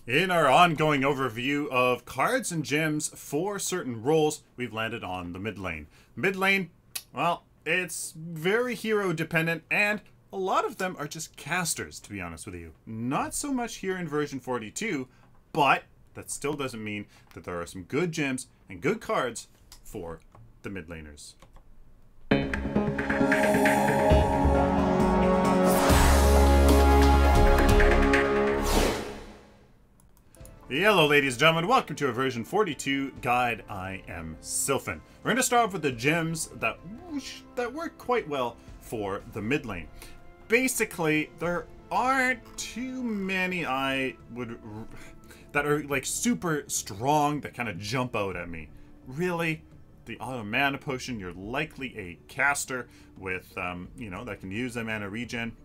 In our ongoing overview of cards and gems for certain roles, we've landed on the mid lane. Mid lane, well, it's very hero dependent, and a lot of them are just casters, to be honest with you. Not so much here in version 42, but that still doesn't mean that there are some good gems and good cards for the mid laners. Hello ladies and gentlemen, welcome to a version 42 guide. I am Sylphin. We're going to start off with the gems that work quite well for the mid lane. Basically, there aren't too many that are like super strong that kind of jump out at me. Really, the auto mana potion, you're likely a caster with that can use a mana regen.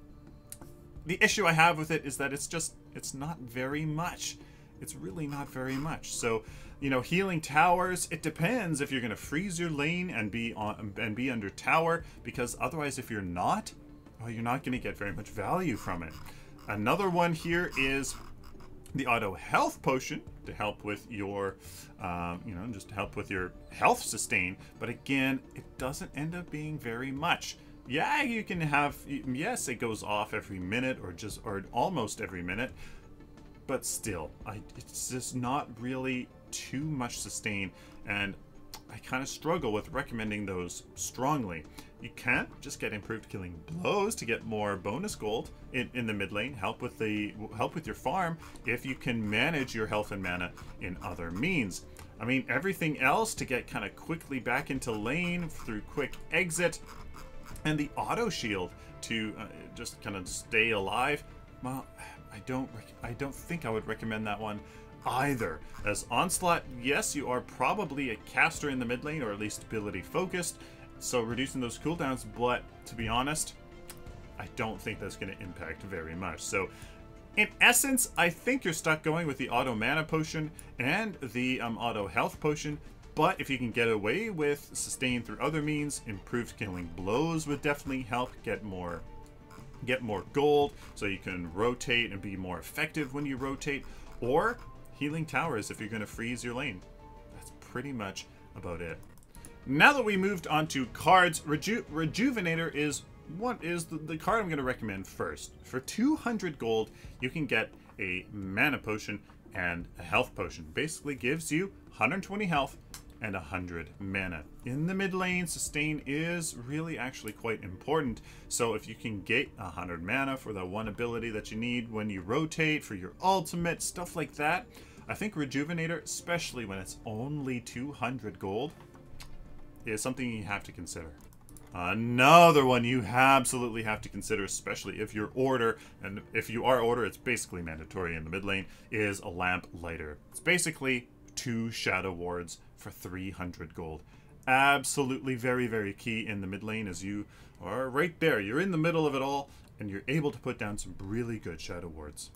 The issue I have with it is that it's not very much. It's really not very much. So, healing towers, it depends if you're going to freeze your lane and be under tower, because otherwise if you're not, well, you're not going to get very much value from it. Another one here is the auto health potion to help with your just to help with your health sustain, but again, it doesn't end up being very much. Yeah, you can have, yes, it goes off every minute or almost every minute, but still, it's just not really too much sustain, and I kind of struggle with recommending those strongly. You can't just get improved killing blows to get more bonus gold in the mid lane. Help with your farm if you can manage your health and mana in other means. I mean, everything else to get kind of quickly back into lane through quick exit, and the auto shield to just kind of stay alive. Well, I don't think I would recommend that one either. As Onslaught, yes, you are probably a caster in the mid lane, or at least ability focused, so reducing those cooldowns, but to be honest, I don't think that's going to impact very much. So in essence, I think you're stuck going with the auto mana potion and the auto health potion, but if you can get away with sustain through other means, improved killing blows would definitely help get more gold, so you can rotate and be more effective when you rotate, or healing towers if you're going to freeze your lane. That's pretty much about it. Now that we moved on to cards, Rejuvenator is the card I'm going to recommend first. For 200 gold, you can get a mana potion and a health potion. Basically gives you 120 health and 100 mana. In the mid lane, sustain is really actually quite important. So if you can get 100 mana for the one ability that you need when you rotate, for your ultimate, stuff like that, I think Rejuvenator, especially when it's only 200 gold, is something you have to consider. Another one you absolutely have to consider, especially if you're Order, and if you are Order, it's basically mandatory in the mid lane, is a Lamp Lighter. It's basically 2 Shadow Wards for 300 gold. Absolutely very, very key in the mid lane, as you are right there. You're in the middle of it all, and you're able to put down some really good Shadow Wards.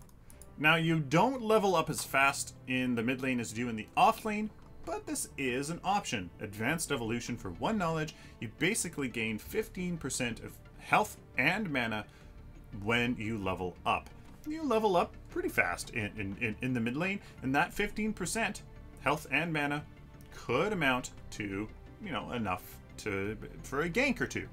Now, you don't level up as fast in the mid lane as you do in the off lane, but this is an option. Advanced Evolution for 1 knowledge, you basically gain 15% of health and mana when you level up. You level up pretty fast in the mid lane, and that 15% health and mana could amount to, enough for a gank or two.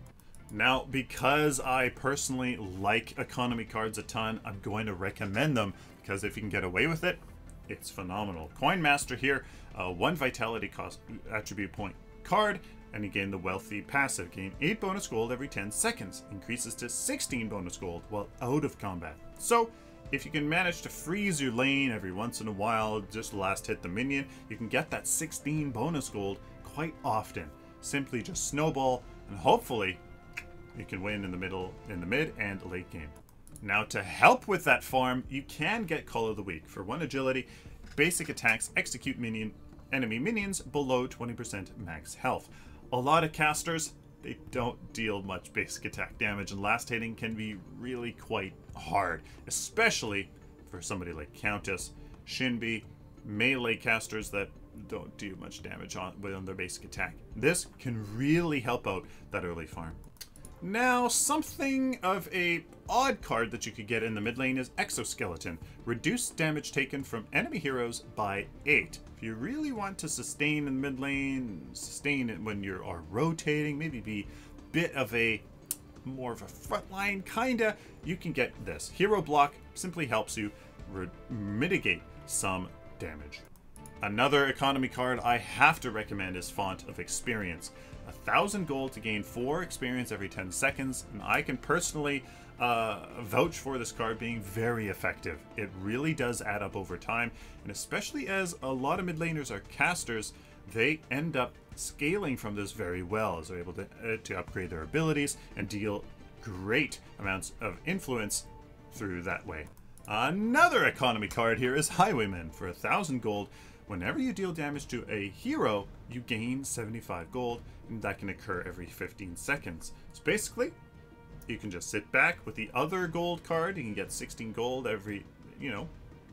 Now, because I personally like economy cards a ton, I'm going to recommend them, because if you can get away with it, it's phenomenal. Coin Master here, 1 vitality cost attribute point card, and you gain the Wealthy passive. Gain 8 bonus gold every 10 seconds. Increases to 16 bonus gold while out of combat. So, if you can manage to freeze your lane every once in a while, just last hit the minion, you can get that 16 bonus gold quite often. Simply just snowball, and hopefully you can win in the mid and late game. Now, to help with that farm, you can get Call of the Week. For 1 agility, basic attacks execute enemy minions below 20% max health. A lot of casters, they don't deal much basic attack damage, and last hitting can be really quite hard, especially for somebody like Countess, Shinbi, melee casters that don't do much damage on their basic attack. This can really help out that early farm. Now, something of a odd card that you could get in the mid lane is Exoskeleton. Reduce damage taken from enemy heroes by 8. If you really want to sustain in the mid lane, sustain it when you are rotating, maybe be a bit of a more of a frontline kinda, you can get this. Hero Block simply helps you mitigate some damage. Another economy card I have to recommend is Font of Experience. 1,000 gold to gain 4 experience every 10 seconds, and I can personally vouch for this card being very effective. It really does add up over time, and especially as a lot of mid laners are casters, they end up scaling from this very well, as they're able to upgrade their abilities and deal great amounts of influence through that way. Another economy card here is Highwayman. For 1,000 gold, whenever you deal damage to a hero, you gain 75 gold, and that can occur every 15 seconds. So basically, you can just sit back with the other gold card. You can get 16 gold every,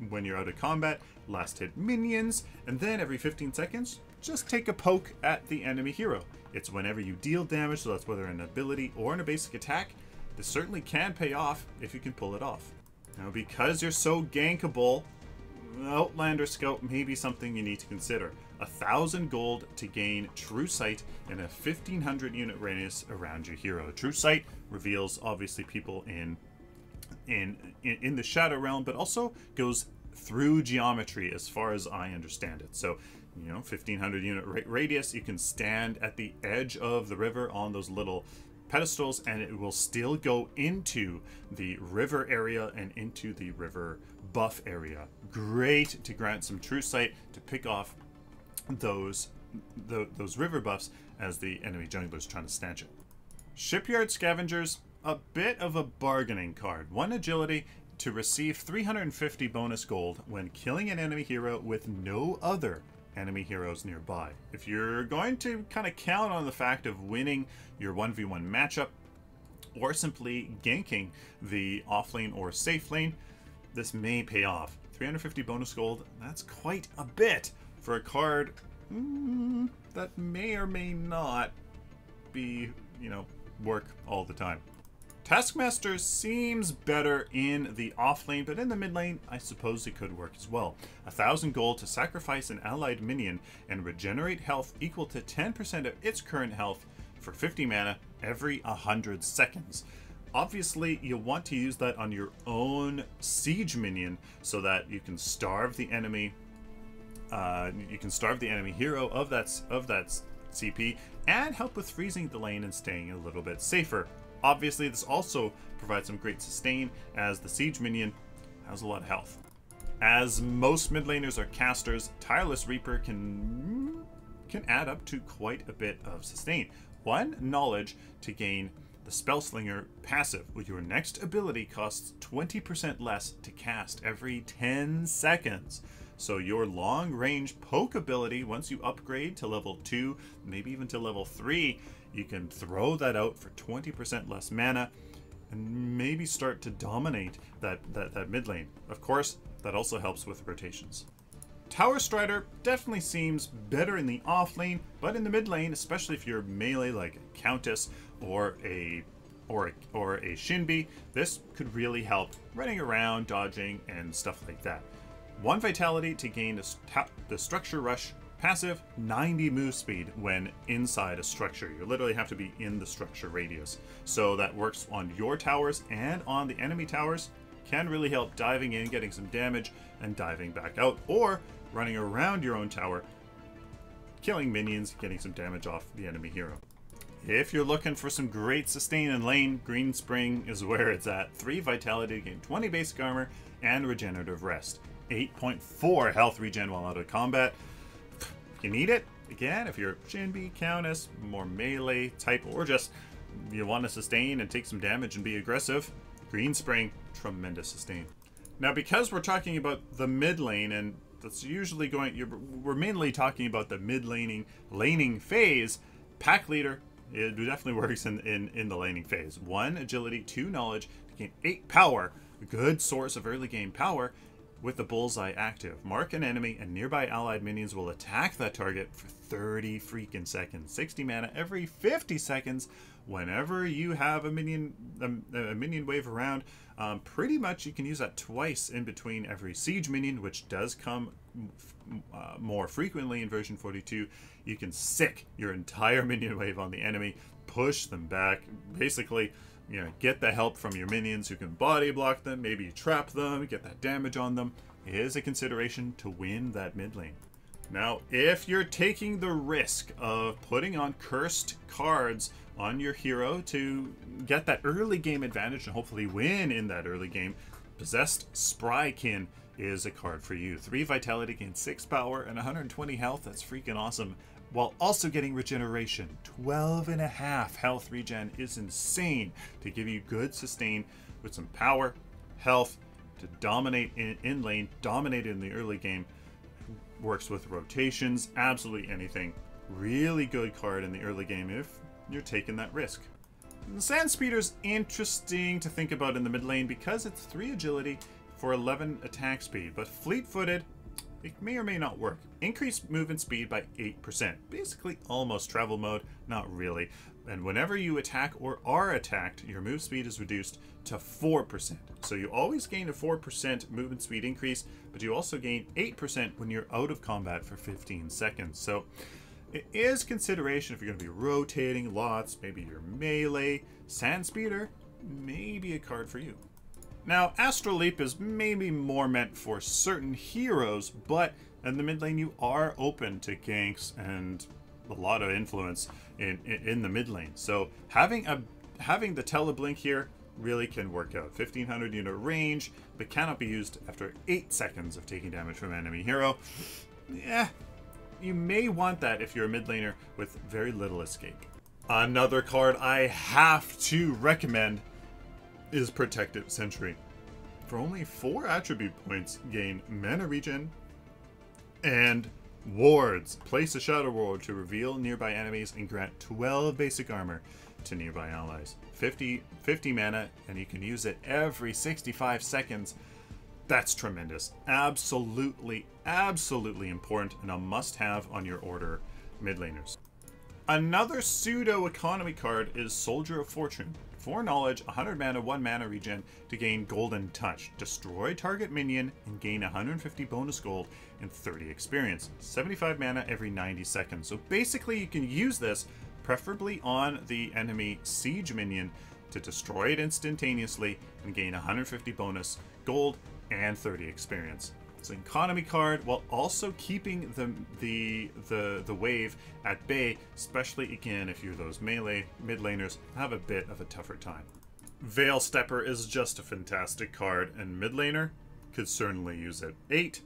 when you're out of combat, last hit minions, and then every 15 seconds, just take a poke at the enemy hero. It's whenever you deal damage, so that's whether an ability or in a basic attack. This certainly can pay off if you can pull it off. Now, because you're so gankable, Outlander Scout may be something you need to consider. 1,000 gold to gain True Sight in a 1,500 unit radius around your hero. True Sight reveals obviously people in the Shadow Realm, but also goes through geometry as far as I understand it. So, 1,500 unit radius, you can stand at the edge of the river on those little pedestals, and it will still go into the river area and into the river buff area. Great to grant some True Sight to pick off those river buffs as the enemy jungler's trying to snatch it. Shipyard Scavengers, a bit of a bargaining card. 1 agility to receive 350 bonus gold when killing an enemy hero with no other enemy heroes nearby. If you're going to kind of count on the fact of winning your 1v1 matchup or simply ganking the offlane or safe lane, this may pay off. 350 bonus gold, that's quite a bit for a card that may or may not be, work all the time. Taskmaster seems better in the off lane, but in the mid lane, I suppose it could work as well. 1,000 gold to sacrifice an allied minion and regenerate health equal to 10% of its current health for 50 mana every 100 seconds. Obviously, you want to use that on your own siege minion so that you can starve the enemy. Hero of that CP and help with freezing the lane and staying a little bit safer. Obviously, this also provides some great sustain as the siege minion has a lot of health. As most mid laners are casters, Tireless Reaper can add up to quite a bit of sustain. 1 knowledge to gain the Spellslinger passive, with your next ability costs 20% less to cast every 10 seconds. So your long range poke ability, once you upgrade to level 2, maybe even to level 3, you can throw that out for 20% less mana and maybe start to dominate that mid lane. Of course, that also helps with rotations. Tower Strider definitely seems better in the off lane, but in the mid lane, especially if you're melee like a Countess or a Shinbi, this could really help running around, dodging, and stuff like that. 1 vitality to gain the Structure Rush passive, 90 move speed when inside a structure. You literally have to be in the structure radius. So that works on your towers and on the enemy towers. Can really help diving in, getting some damage, and diving back out, or running around your own tower, killing minions, getting some damage off the enemy hero. If you're looking for some great sustain in lane, Green Spring is where it's at. 3 vitality to gain 20 basic armor and regenerative rest. 8.4 health regen while out of combat. If you need it, again, if you're Shinbi, Countess, more melee type, or just you want to sustain and take some damage and be aggressive, Green Spring, tremendous sustain. Now, because we're talking about the mid lane, and that's usually we're mainly talking about the mid laning phase, Pack Leader, it definitely works in the laning phase. 1 agility, 2 knowledge to gain 8 power, a good source of early game power, with the bullseye active. Mark an enemy and nearby allied minions will attack that target for 30 freaking seconds. 60 mana every 50 seconds whenever you have a minion wave around. Pretty much you can use that twice in between every siege minion, which does come more frequently in version 42. You can sick your entire minion wave on the enemy, push them back, basically, you know, get the help from your minions who can body block them, maybe you trap them, get that damage on them. It is a consideration to win that mid lane. Now, if you're taking the risk of putting on cursed cards on your hero to get that early game advantage and hopefully win in that early game, Possessed Sprykin is a card for you. 3 vitality, gains 6 power, and 120 health. That's freaking awesome. While also getting regeneration. 12.5 health regen is insane to give you good sustain with some power, health, to dominate in lane, dominate in the early game. Works with rotations, absolutely anything. Really good card in the early game if you're taking that risk. The Sand Speeder's interesting to think about in the mid lane because it's 3 agility for 11 attack speed, but fleet-footed, it may or may not work. Increased movement speed by 8%. Basically almost travel mode, not really. And whenever you attack or are attacked, your move speed is reduced to 4%. So you always gain a 4% movement speed increase, but you also gain 8% when you're out of combat for 15 seconds. So it is consideration if you're going to be rotating lots, maybe your melee. Sand Speeder may be a card for you. Now, Astral Leap is maybe more meant for certain heroes, but in the mid lane you are open to ganks and a lot of influence in the mid lane. So having the Teleblink here really can work out. 1500 unit range, but cannot be used after 8 seconds of taking damage from an enemy hero. Yeah, you may want that if you're a mid laner with very little escape. Another card I have to recommend is Protective Sentry. For only 4 attribute points, gain mana regen and wards. Place a shadow ward to reveal nearby enemies and grant 12 basic armor to nearby allies. 50 mana, and you can use it every 65 seconds. That's tremendous. Absolutely, absolutely important and a must-have on your order mid laners. Another pseudo economy card is Soldier of Fortune. 4 knowledge, 100 mana, 1 mana regen to gain Golden Touch. Destroy target minion and gain 150 bonus gold and 30 experience. 75 mana every 90 seconds. So basically you can use this preferably on the enemy siege minion to destroy it instantaneously and gain 150 bonus gold and 30 experience. It's an economy card while also keeping the wave at bay, especially again if you're those melee mid laners have a bit of a tougher time. Veil Stepper is just a fantastic card, and mid laner could certainly use it. 8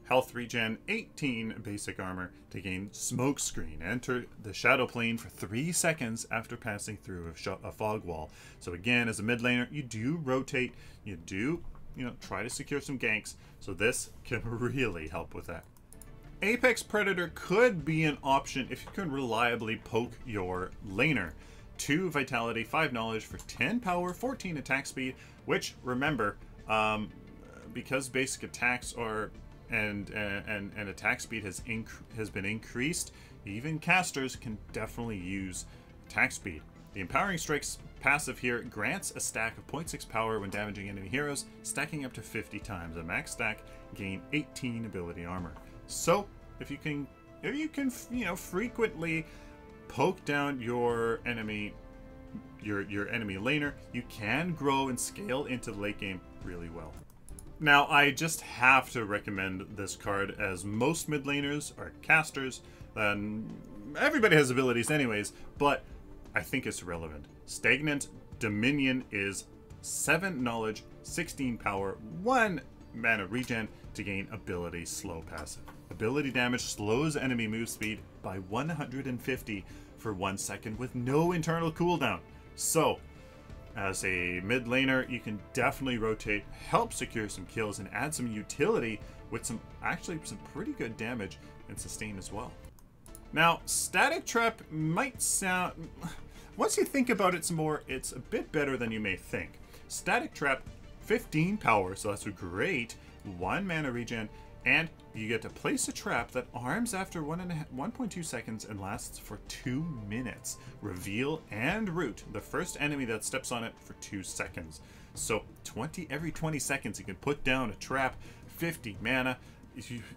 health regen, 18 basic armor to gain Smoke Screen. Enter the shadow plane for 3 seconds after passing through a fog wall. So again, as a mid laner, you do rotate, you do try to secure some ganks, so this can really help with that. Apex Predator could be an option if you can reliably poke your laner. 2 vitality, 5 knowledge for 10 power, 14 attack speed, which, remember, because basic attacks are and attack speed has been increased, even casters can definitely use attack speed. The Empowering Strikes passive here grants a stack of 0.6 power when damaging enemy heroes, stacking up to 50 times. A max stack, gain 18 ability armor. So if you can frequently poke down your enemy laner, you can grow and scale into the late game really well. Now, I just have to recommend this card, as most mid laners are casters, and everybody has abilities anyways, but I think it's relevant. Stagnant Dominion is 7 knowledge, 16 power, 1 mana regen to gain ability slow passive. Ability damage slows enemy move speed by 150 for 1 second with no internal cooldown. So, as a mid laner, you can definitely rotate, help secure some kills, and add some utility with some pretty good damage and sustain as well. Now, Static Trap might sound... Once you think about it some more, it's a bit better than you may think. Static Trap, 15 power, so that's great 1 mana regen, and you get to place a trap that arms after 1.2 seconds and lasts for 2 minutes. Reveal and root the first enemy that steps on it for 2 seconds. So every 20 seconds you can put down a trap, 50 mana.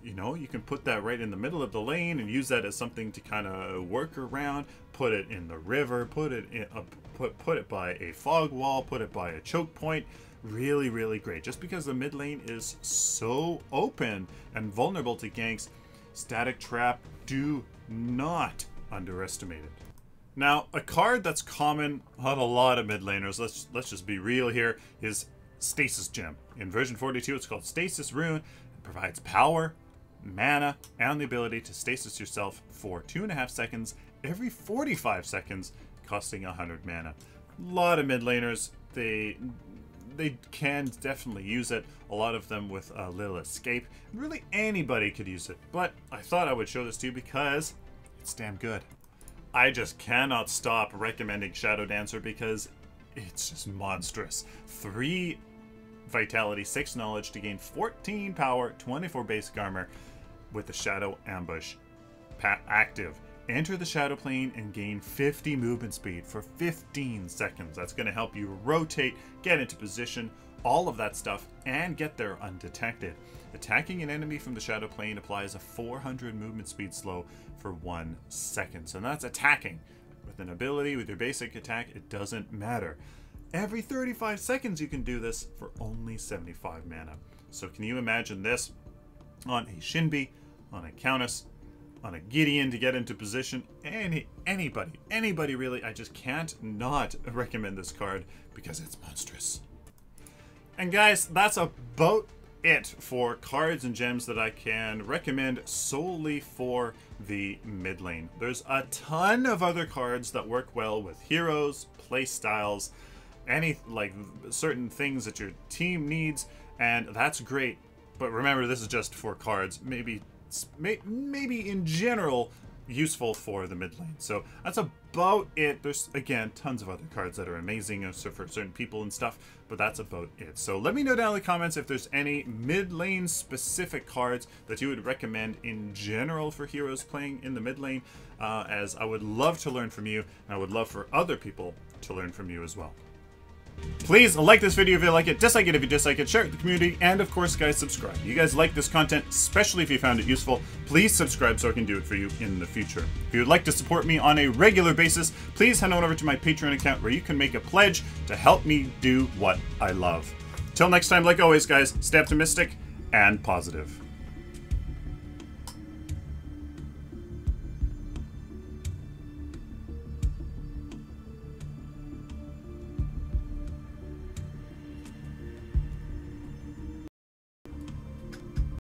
You know, you can put that right in the middle of the lane and use that as something to kind of work around. Put it in the river, put it in put it by a fog wall, put it by a choke point. Really, really great. Just because the mid lane is so open and vulnerable to ganks, Static Trap, do not underestimate it. Now, a card that's common on a lot of mid laners, let's just be real here, is Stasis Gem. In version 42, it's called Stasis Rune. It provides power, mana, and the ability to stasis yourself for 2.5 seconds every 45 seconds, costing 100 mana. A lot of mid laners, they can definitely use it. A lot of them with a little escape. Really anybody could use it, but I thought I would show this to you because it's damn good. I just cannot stop recommending Shadow Dancer because it's just monstrous. 3 vitality, 6 knowledge to gain 14 power, 24 basic armor with the Shadow Ambush active. Enter the Shadow Plane and gain 50 movement speed for 15 seconds. That's going to help you rotate, get into position, all of that stuff, and get there undetected. Attacking an enemy from the Shadow Plane applies a 400 movement speed slow for 1 second. So that's attacking. With an ability, with your basic attack, it doesn't matter. Every 35 seconds you can do this for only 75 mana. So can you imagine this on a Shinbi, on a Countess, on a Gideon to get into position? Anybody really. I just can't not recommend this card because it's monstrous. And guys, that's about it for cards and gems that I can recommend solely for the mid lane. There's a ton of other cards that work well with heroes, play styles, like certain things that your team needs, and that's great. But remember, this is just for cards. Maybe in general useful for the mid lane. So that's about it. There's, again, tons of other cards that are amazing for certain people and stuff, but that's about it. So let me know down in the comments if there's any mid lane specific cards that you would recommend in general for heroes playing in the mid lane, as I would love to learn from you, and I would love for other people to learn from you as well. Please like this video if you like it, dislike it if you dislike it, share it with the community, and of course, guys, subscribe. You guys like this content, especially if you found it useful. Please subscribe so I can do it for you in the future. If you would like to support me on a regular basis, please head on over to my Patreon account where you can make a pledge to help me do what I love. Till next time, like always, guys, stay optimistic and positive.